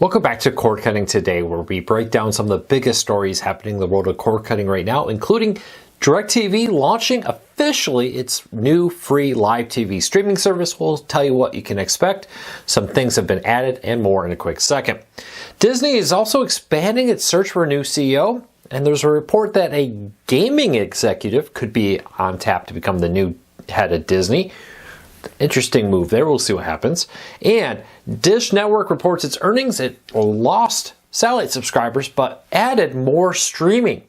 Welcome back to Cord Cutting Today, where we break down some of the biggest stories happening in the world of cord cutting right now, including DIRECTV launching officially its new free live TV streaming service. We'll tell you what you can expect. Some things have been added and more in a quick second. Disney is also expanding its search for a new CEO, and there's a report that a gaming executive could be on tap to become the new head of Disney. Interesting move there. We'll see what happens. And Dish Network reports its earnings. It lost satellite subscribers, but added more streaming.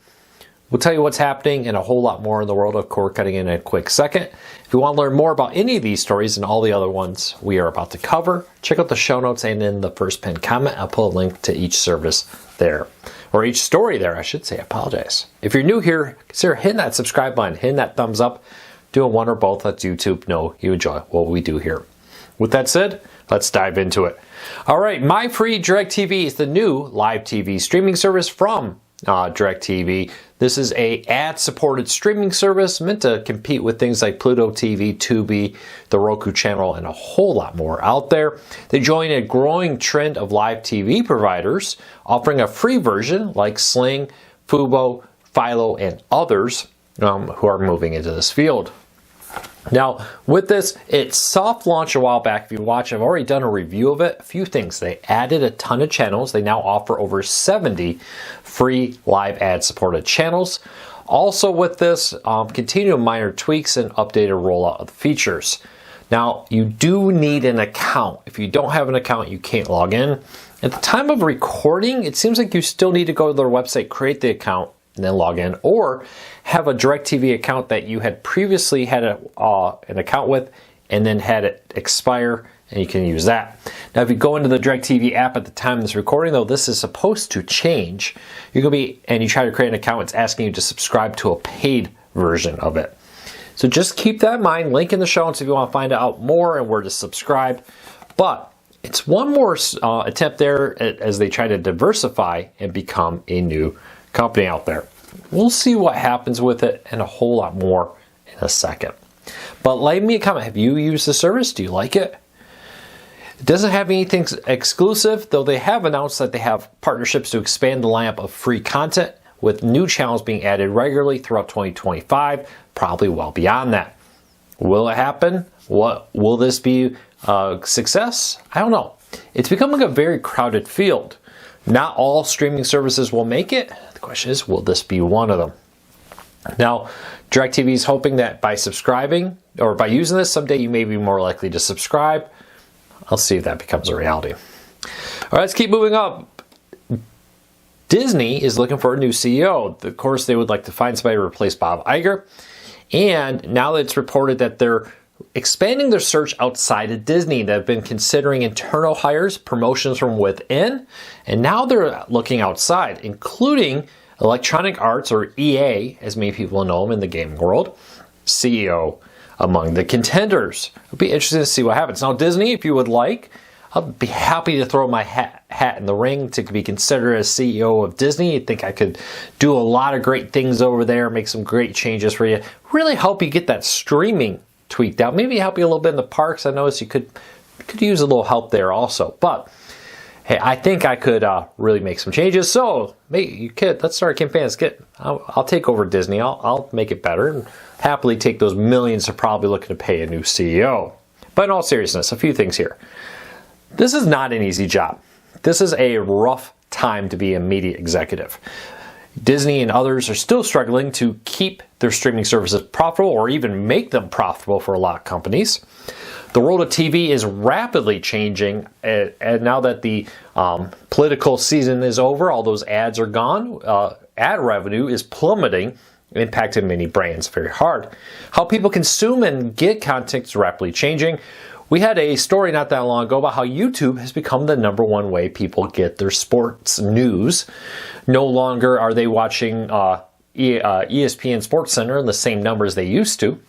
We'll tell you what's happening and a whole lot more in the world of cord cutting in a quick second. If you want to learn more about any of these stories and all the other ones we are about to cover, check out the show notes, and in the first pinned comment, I'll put a link to each service there. Or each story there, I should say. I apologize. If you're new here, consider hitting that subscribe button, hitting that thumbs up. Doing one or both lets YouTube know you enjoy what we do here. With that said, let's dive into it. All right, My Free DIRECTV is the new live TV streaming service from DIRECTV. This is a ad-supported streaming service meant to compete with things like Pluto TV, Tubi, the Roku channel, and a whole lot more out there. They join a growing trend of live TV providers offering a free version like Sling, Fubo, Philo, and others who are moving into this field. Now, with this, it soft launched a while back. If you watch, I've already done a review of it. A few things. They added a ton of channels. They now offer over 70 free live ad-supported channels. Also with this, continue minor tweaks and updated rollout of the features. Now, you do need an account. If you don't have an account, you can't log in. At the time of recording, it seems like you still need to go to their website, create the account, and then log in, or have a DIRECTV account that you had previously had an account with and then had it expire, and you can use that. Now, if you go into the DIRECTV app at the time of this recording, though, this is supposed to change. You're going to be, and you try to create an account, it's asking you to subscribe to a paid version of it. So just keep that in mind. Link in the show notes if you want to find out more and where to subscribe. But it's one more attempt there as they try to diversify and become a new company out there. We'll see what happens with it and a whole lot more in a second. But leave me a comment. Have you used the service? Do you like it? It doesn't have anything exclusive, though they have announced that they have partnerships to expand the lineup of free content, with new channels being added regularly throughout 2025, probably well beyond that. Will it happen? Will this be a success? I don't know. It's becoming a very crowded field. Not all streaming services will make it. The question is, will this be one of them? Now, DIRECTV is hoping that by subscribing or by using this, someday you may be more likely to subscribe. I'll see if that becomes a reality. All right, let's keep moving up. Disney is looking for a new CEO. Of course, they would like to find somebody to replace Bob Iger. And now that it's reported that they're expanding their search outside of Disney. They've been considering internal hires, promotions from within, and now they're looking outside, including Electronic Arts, or EA, as many people know them in the gaming world, CEO among the contenders. It'll be interesting to see what happens. Now, Disney, if you would like, I'll be happy to throw my hat in the ring to be considered as CEO of Disney. I think I could do a lot of great things over there, make some great changes for you, really help you get that streaming tweaked out. Maybe help you a little bit in the parks. I noticed you could use a little help there also. But hey, I think I could really make some changes. So let's start a campaign. I'll take over Disney. I'll make it better and happily take those millions they're probably looking to pay a new CEO. But in all seriousness, a few things here. This is not an easy job. This is a rough time to be a media executive. Disney and others are still struggling to keep their streaming services profitable or even make them profitable for a lot of companies. The world of TV is rapidly changing, and now that the political season is over, all those ads are gone, ad revenue is plummeting, impacting many brands very hard. How people consume and get content is rapidly changing. We had a story not that long ago about how YouTube has become the #1 way people get their sports news. No longer are they watching ESPN Sports Center in the same numbers they used to.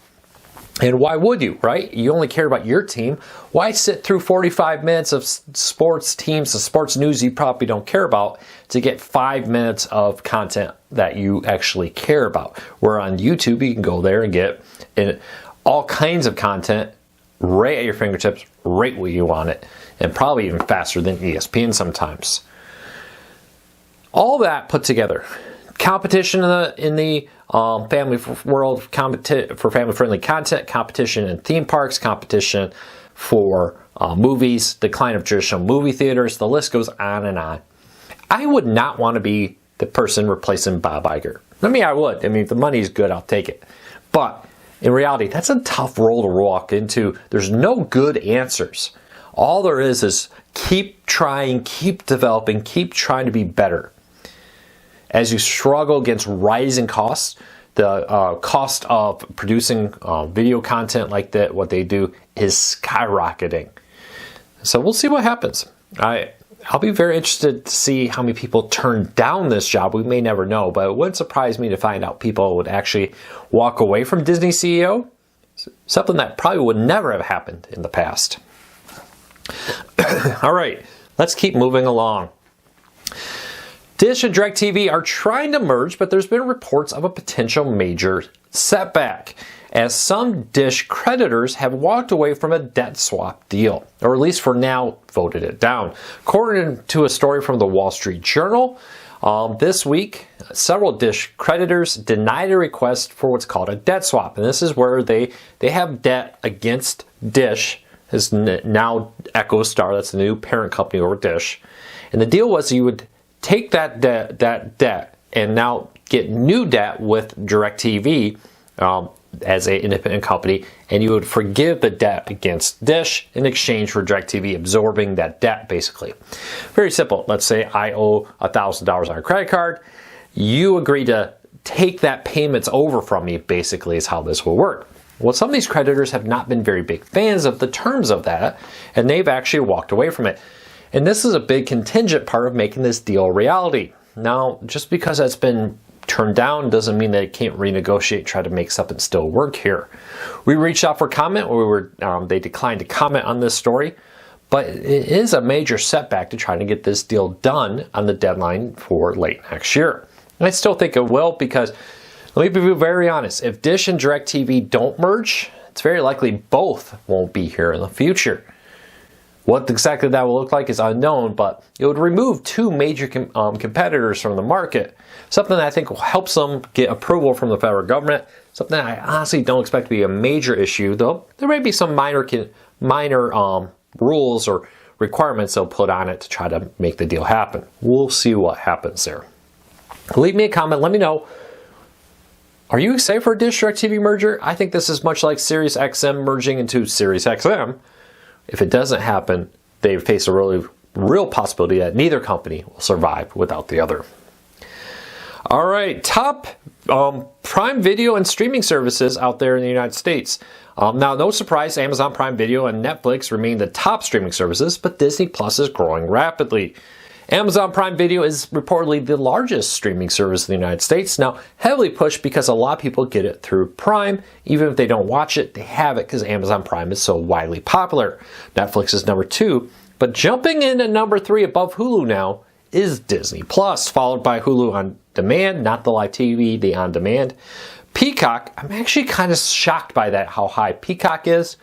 And why would you, right? You only care about your team. Why sit through 45 minutes of sports teams and sports news you probably don't care about to get 5 minutes of content that you actually care about? Where on YouTube, you can go there and get all kinds of content right at your fingertips, right where you want it, and probably even faster than ESPN sometimes. All that put together, competition in the family world, for family-friendly content, competition in theme parks, competition for movies, decline of traditional movie theaters, the list goes on and on. I would not want to be the person replacing Bob Iger. I would. If the money's good, I'll take it. But in reality, that's a tough role to walk into. There's no good answers. All there is keep trying, keep developing, keep trying to be better. As you struggle against rising costs, the cost of producing video content like that, what they do, is skyrocketing. So we'll see what happens. I'll be very interested to see how many people turn down this job. We may never know, but it wouldn't surprise me to find out people would actually walk away from Disney CEO. Something that probably would never have happened in the past. All right, let's keep moving along. Dish and DirecTV are trying to merge, but there's been reports of a potential major setback, as some Dish creditors have walked away from a debt swap deal, or at least for now voted it down. According to a story from the Wall Street Journal, this week, several Dish creditors denied a request for what's called a debt swap, and this is where they have debt against Dish, is now EchoStar, that's the new parent company over Dish, and the deal was you would take that debt and now get new debt with DirecTV as an independent company, and you would forgive the debt against Dish in exchange for DirecTV absorbing that debt, basically. Very simple. Let's say I owe $1,000 on a credit card. You agree to take that payments over from me, basically, is how this will work. Well, some of these creditors have not been very big fans of the terms of that, and they've actually walked away from it. And this is a big contingent part of making this deal a reality. Now, just because that's been turned down doesn't mean that it can't renegotiate, try to make something still work here. We reached out for comment. They declined to comment on this story, but it is a major setback to trying to get this deal done on the deadline for late next year. And I still think it will, because let me be very honest, if Dish and DirecTV don't merge, it's very likely both won't be here in the future. What exactly that will look like is unknown, but it would remove two major competitors from the market. Something that I think will help them get approval from the federal government. Something that I honestly don't expect to be a major issue, though there may be some minor rules or requirements they'll put on it to try to make the deal happen. We'll see what happens there. Leave me a comment. Let me know. Are you excited for a Dish DirecTV merger? I think this is much like Sirius XM merging into Sirius XM. If it doesn't happen, they face a real possibility that neither company will survive without the other. All right, top Prime Video and streaming services out there in the United States. Now, no surprise, Amazon Prime Video and Netflix remain the top streaming services, but Disney Plus is growing rapidly. Amazon Prime Video is reportedly the largest streaming service in the United States. Now, heavily pushed because a lot of people get it through Prime. Even if they don't watch it, they have it because Amazon Prime is so widely popular. Netflix is number 2, but jumping in at number 3 above Hulu now is Disney Plus, followed by Hulu On Demand, not the live TV, the On Demand. Peacock, I'm actually kind of shocked by that, how high Peacock is,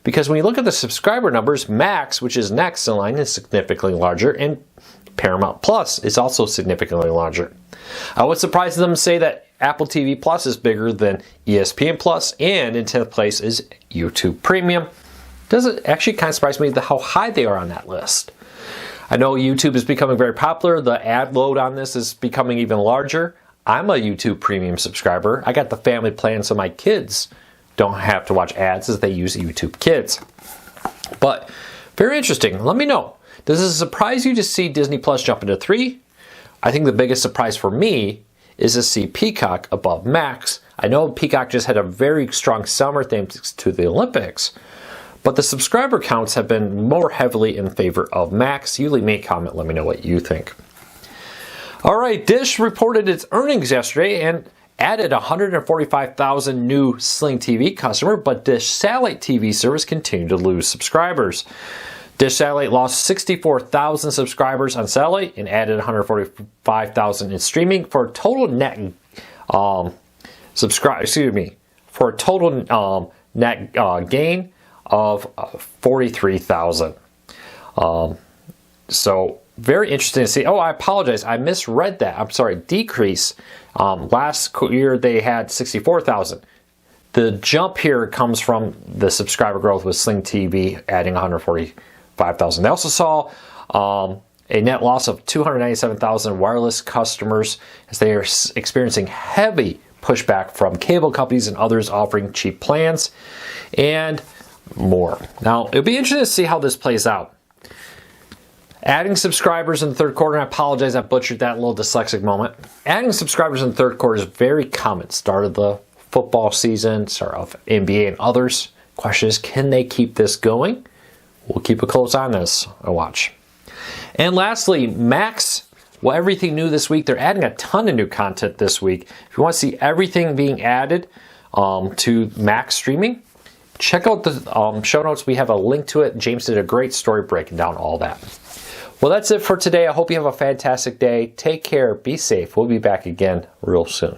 because when you look at the subscriber numbers, Max, which is next in line, is significantly larger, and Paramount Plus is also significantly larger. I was surprised them to say that Apple TV Plus is bigger than ESPN Plus, and in 10th place is YouTube Premium. Doesn't actually kind of surprise me how high they are on that list. I know YouTube is becoming very popular. The ad load on this is becoming even larger. I'm a YouTube Premium subscriber. I got the family plan so my kids don't have to watch ads as they use YouTube Kids. But very interesting. Let me know. Does it surprise you to see Disney Plus jump into 3? I think the biggest surprise for me is to see Peacock above Max. I know Peacock just had a very strong summer thanks to the Olympics, but the subscriber counts have been more heavily in favor of Max. You leave me a comment, let me know what you think. All right, Dish reported its earnings yesterday and added 145,000 new Sling TV customers, but Dish Satellite TV service continued to lose subscribers. Dish Satellite lost 64,000 subscribers on satellite and added 145,000 in streaming for a total net net gain of 43,000. So very interesting to see. Oh, I apologize. I misread that. I'm sorry. Decrease. Last year they had 64,000. The jump here comes from the subscriber growth with Sling TV adding 145,000. They also saw a net loss of 297,000 wireless customers as they are experiencing heavy pushback from cable companies and others offering cheap plans and more. Now, it'll be interesting to see how this plays out. Adding subscribers in the third quarter, and I apologize, I butchered that little dyslexic moment. Adding subscribers in the third quarter is very common. Start of the football season, start of NBA and others. Question is, can they keep this going? We'll keep a close eye on this and watch. And lastly, Max. Well, everything new this week. They're adding a ton of new content this week. If you want to see everything being added to Max streaming, check out the show notes. We have a link to it. James did a great story breaking down all that. Well, that's it for today. I hope you have a fantastic day. Take care. Be safe. We'll be back again real soon.